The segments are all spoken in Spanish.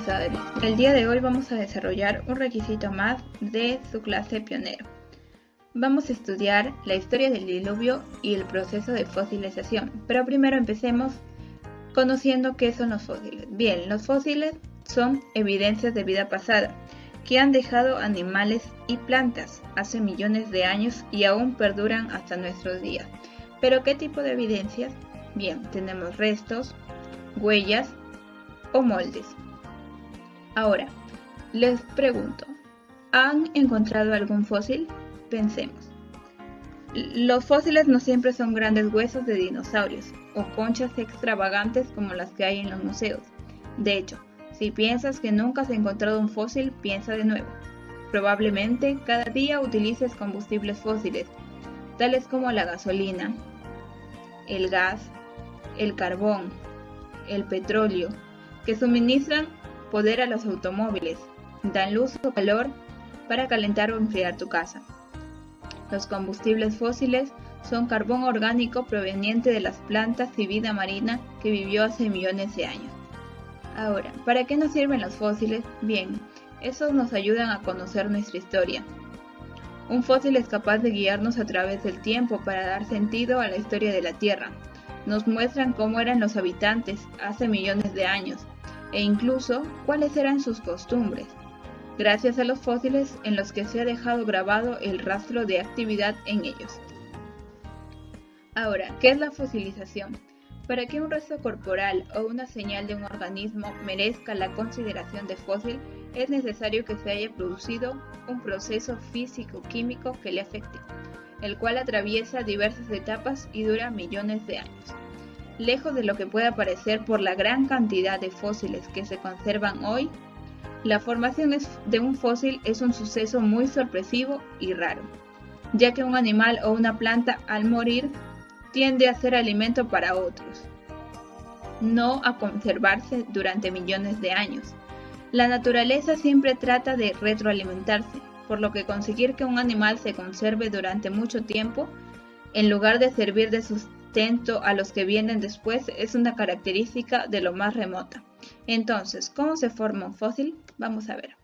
amistades. El día de hoy vamos a desarrollar un requisito más de su clase pionero. Vamos a estudiar la historia del diluvio y el proceso de fosilización, pero primero empecemos conociendo qué son los fósiles. Bien, los fósiles son evidencias de vida pasada que han dejado animales y plantas hace millones de años y aún perduran hasta nuestros días. ¿Pero qué tipo de evidencias? Bien, tenemos restos, huellas o moldes. Ahora, les pregunto, ¿han encontrado algún fósil? Pensemos. Los fósiles no siempre son grandes huesos de dinosaurios o conchas extravagantes como las que hay en los museos. De hecho, si piensas que nunca has encontrado un fósil, piensa de nuevo. Probablemente cada día utilices combustibles fósiles, tales como la gasolina, el gas, el carbón, el petróleo, que suministran poder a los automóviles, dan luz o calor para calentar o enfriar tu casa. Los combustibles fósiles son carbón orgánico proveniente de las plantas y vida marina que vivió hace millones de años. Ahora, ¿para qué nos sirven los fósiles? Bien, esos nos ayudan a conocer nuestra historia. Un fósil es capaz de guiarnos a través del tiempo para dar sentido a la historia de la Tierra. Nos muestran cómo eran los habitantes hace millones de años e incluso cuáles eran sus costumbres, gracias a los fósiles en los que se ha dejado grabado el rastro de actividad en ellos. Ahora, ¿qué es la fosilización? Para que un resto corporal o una señal de un organismo merezca la consideración de fósil, es necesario que se haya producido un proceso físico-químico que le afecte, el cual atraviesa diversas etapas y dura millones de años. Lejos de lo que pueda parecer por la gran cantidad de fósiles que se conservan hoy, la formación de un fósil es un suceso muy sorpresivo y raro, ya que un animal o una planta al morir tiende a ser alimento para otros, no a conservarse durante millones de años. La naturaleza siempre trata de retroalimentarse, por lo que conseguir que un animal se conserve durante mucho tiempo, en lugar de servir de sustento a los que vienen después, es una característica de lo más remota. Entonces, ¿cómo se forma un fósil? Vamos a ver.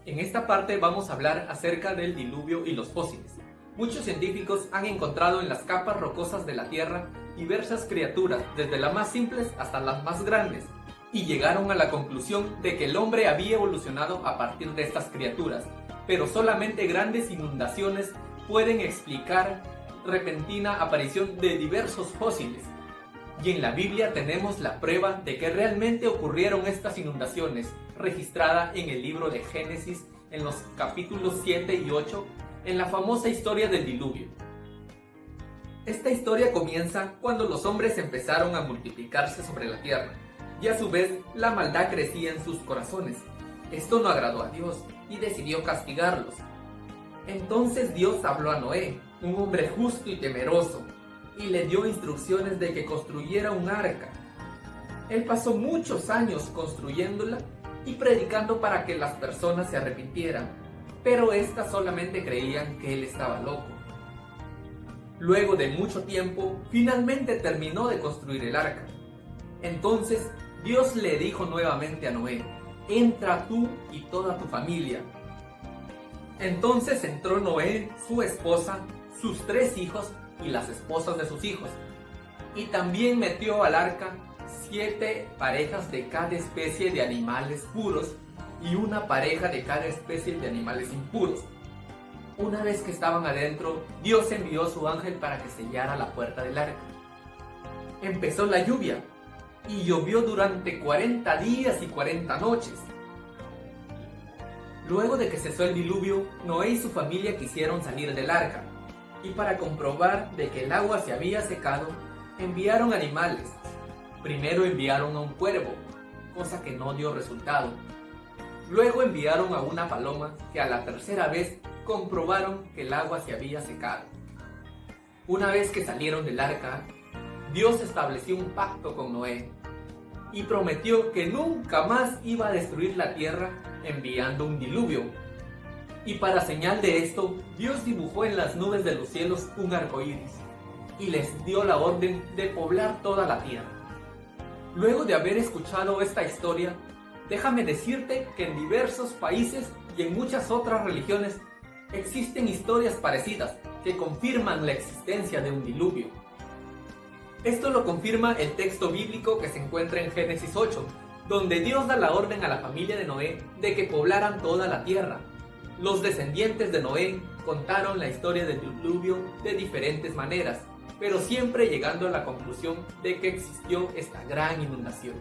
En esta parte vamos a hablar acerca del diluvio y los fósiles. Muchos científicos han encontrado en las capas rocosas de la Tierra diversas criaturas, desde las más simples hasta las más grandes, y llegaron a la conclusión de que el hombre había evolucionado a partir de estas criaturas, pero solamente grandes inundaciones pueden explicar repentina aparición de diversos fósiles. Y en la Biblia tenemos la prueba de que realmente ocurrieron estas inundaciones, registrada en el libro de Génesis en los capítulos 7 y 8, en la famosa historia del diluvio. Esta historia comienza cuando los hombres empezaron a multiplicarse sobre la tierra, y a su vez la maldad crecía en sus corazones. Esto no agradó a Dios y decidió castigarlos. Entonces Dios habló a Noé, un hombre justo y temeroso, y le dio instrucciones de que construyera un arca. Él pasó muchos años construyéndola y predicando para que las personas se arrepintieran, pero éstas solamente creían que él estaba loco. Luego de mucho tiempo, finalmente terminó de construir el arca. Entonces Dios le dijo nuevamente a Noé: entra tú y toda tu familia. Entonces entró Noé, su esposa, sus 3 hijos y las esposas de sus hijos. Y también metió al arca 7 parejas de cada especie de animales puros y una pareja de cada especie de animales impuros. Una vez que estaban adentro, Dios envió a su ángel para que sellara la puerta del arca. Empezó la lluvia y llovió durante 40 días y 40 noches. Luego de que cesó el diluvio, Noé y su familia quisieron salir del arca, y para comprobar de que el agua se había secado, enviaron animales. Primero enviaron a un cuervo, cosa que no dio resultado. Luego enviaron a una paloma, que a la tercera vez comprobaron que el agua se había secado. Una vez que salieron del arca, Dios estableció un pacto con Noé y prometió que nunca más iba a destruir la tierra enviando un diluvio. Y para señal de esto, Dios dibujó en las nubes de los cielos un arco iris y les dio la orden de poblar toda la tierra. Luego de haber escuchado esta historia, déjame decirte que en diversos países y en muchas otras religiones existen historias parecidas que confirman la existencia de un diluvio. Esto lo confirma el texto bíblico que se encuentra en Génesis 8, donde Dios da la orden a la familia de Noé de que poblaran toda la tierra. Los descendientes de Noé contaron la historia del diluvio de diferentes maneras, pero siempre llegando a la conclusión de que existió esta gran inundación.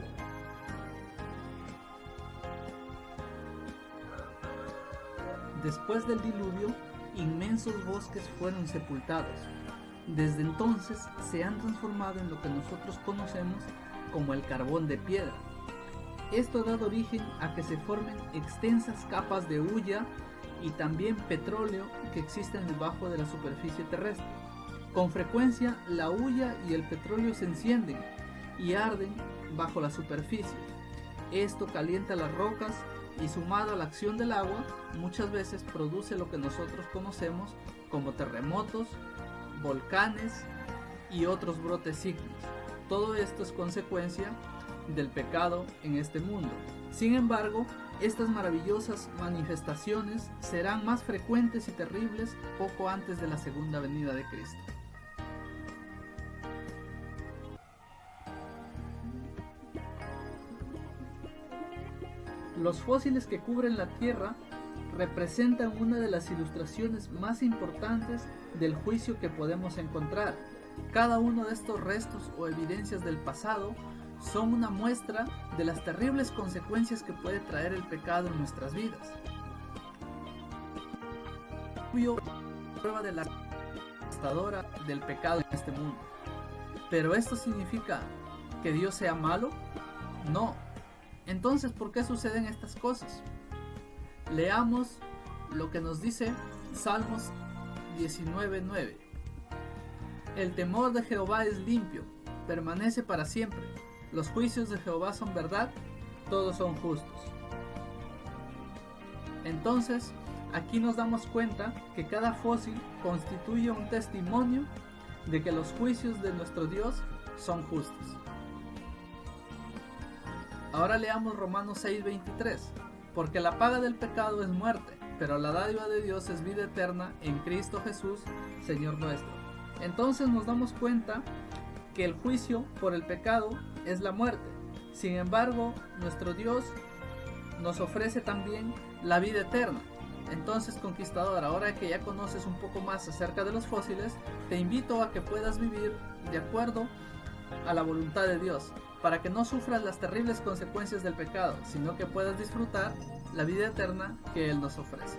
Después del diluvio, inmensos bosques fueron sepultados. Desde entonces se han transformado en lo que nosotros conocemos como el carbón de piedra. Esto ha dado origen a que se formen extensas capas de hulla y también petróleo que existen debajo de la superficie terrestre. Con frecuencia la hulla y el petróleo se encienden y arden bajo la superficie. Esto calienta las rocas y, sumado a la acción del agua, muchas veces produce lo que nosotros conocemos como terremotos, volcanes y otros brotes sísmicos. Todo esto es consecuencia del pecado en este mundo. Sin embargo, estas maravillosas manifestaciones serán más frecuentes y terribles poco antes de la segunda venida de Cristo. Los fósiles que cubren la Tierra representan una de las ilustraciones más importantes del juicio que podemos encontrar. Cada uno de estos restos o evidencias del pasado son una muestra de las terribles consecuencias que puede traer el pecado en nuestras vidas. Prueba de la devastadora del pecado en este mundo. ¿Pero esto significa que Dios sea malo? No. Entonces, ¿por qué suceden estas cosas? Leamos lo que nos dice Salmos 19:9. El temor de Jehová es limpio, permanece para siempre. Los juicios de Jehová son verdad, todos son justos. Entonces, aquí nos damos cuenta que cada fósil constituye un testimonio de que los juicios de nuestro Dios son justos. Ahora leamos Romanos 6:23. Porque la paga del pecado es muerte, pero la dádiva de Dios es vida eterna en Cristo Jesús, Señor nuestro. Entonces nos damos cuenta que el juicio por el pecado es la muerte. Sin embargo, nuestro Dios nos ofrece también la vida eterna. Entonces, conquistador, ahora que ya conoces un poco más acerca de los fósiles, te invito a que puedas vivir de acuerdo a la voluntad de Dios, para que no sufras las terribles consecuencias del pecado, sino que puedas disfrutar la vida eterna que Él nos ofrece.